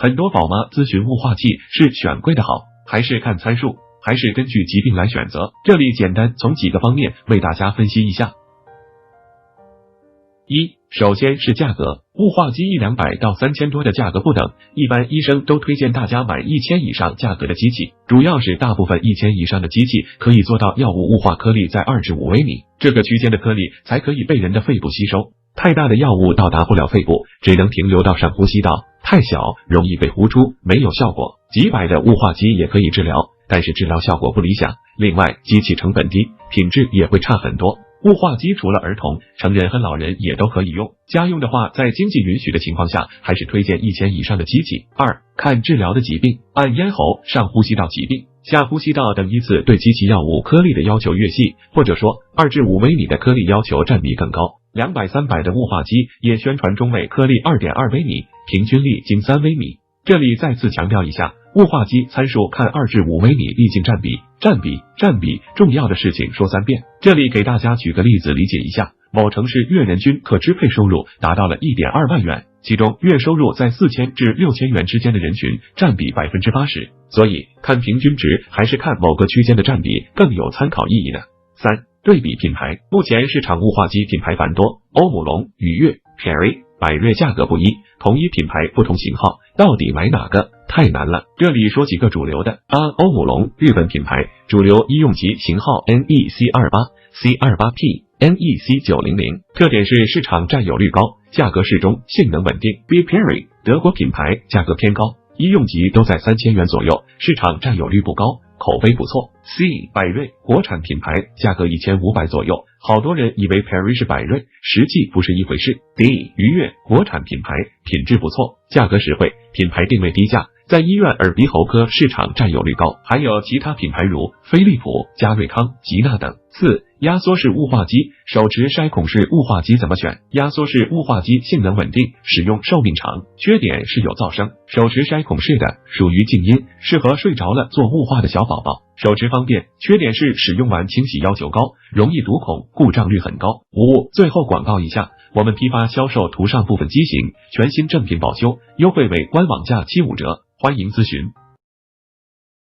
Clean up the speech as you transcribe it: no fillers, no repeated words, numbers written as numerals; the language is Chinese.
很多宝妈咨询雾化器是选贵的好，还是看参数，还是根据疾病来选择？这里简单从几个方面为大家分析一下。首先是价格，雾化机100-200到3000多的价格不等，一般医生都推荐大家买1000以上价格的机器，主要是大部分1000以上的机器可以做到药物雾化颗粒在2至5微米，这个区间的颗粒才可以被人的肺部吸收，太大的药物到达不了肺部，只能停留到上呼吸道，太小容易被呼出，没有效果。几百的雾化机也可以治疗，但是治疗效果不理想，另外机器成本低，品质也会差很多。雾化机除了儿童、成人和老人也都可以用，家用的话在经济允许的情况下，还是推荐1000以上的机器。看治疗的疾病，按咽喉、上呼吸道疾病、下呼吸道等依次对机器药物颗粒的要求越细，或者说2至5微米的颗粒要求占比更高。200-300的雾化机也宣传中位颗粒 2.2 微米，平均粒仅3微米。这里再次强调一下，雾化机参数看2至5微米粒径占比，重要的事情说3遍。这里给大家举个例子理解一下，某城市月人均可支配收入达到了 1.2 万元，其中月收入在4000至6000元之间的人群占比 80%， 所以看平均值还是看某个区间的占比更有参考意义呢。对比品牌，目前市场雾化机品牌繁多，欧姆龙、宇悦、Perry、百瑞价格不一，同一品牌不同型号，到底买哪个？太难了。这里说几个主流的。欧姆龙，日本品牌，主流医用级型号 NEC28、C28P、NEC900， 特点是市场占有率高，价格适中，性能稳定。Perry， 德国品牌，价格偏高，医用级都在3000元左右，市场占有率不高，口碑不错。百瑞，国产品牌，价格1500左右，好多人以为 Perry 是百瑞，实际不是一回事。愉悦，国产品牌，品质不错，价格实惠，品牌定位低价，在医院耳鼻喉科市场占有率高，还有其他品牌如飞利浦、嘉瑞康、吉纳等。压缩式雾化机，手持筛孔式雾化机怎么选？压缩式雾化机性能稳定，使用寿命长，缺点是有噪声。手持筛孔式的属于静音，适合睡着了做雾化的小宝宝。手持方便，缺点是使用完清洗要求高，容易堵孔，故障率很高。最后广告一下，我们批发销售图上部分机型，全新正品保修，优惠为官网价75折，欢迎咨询。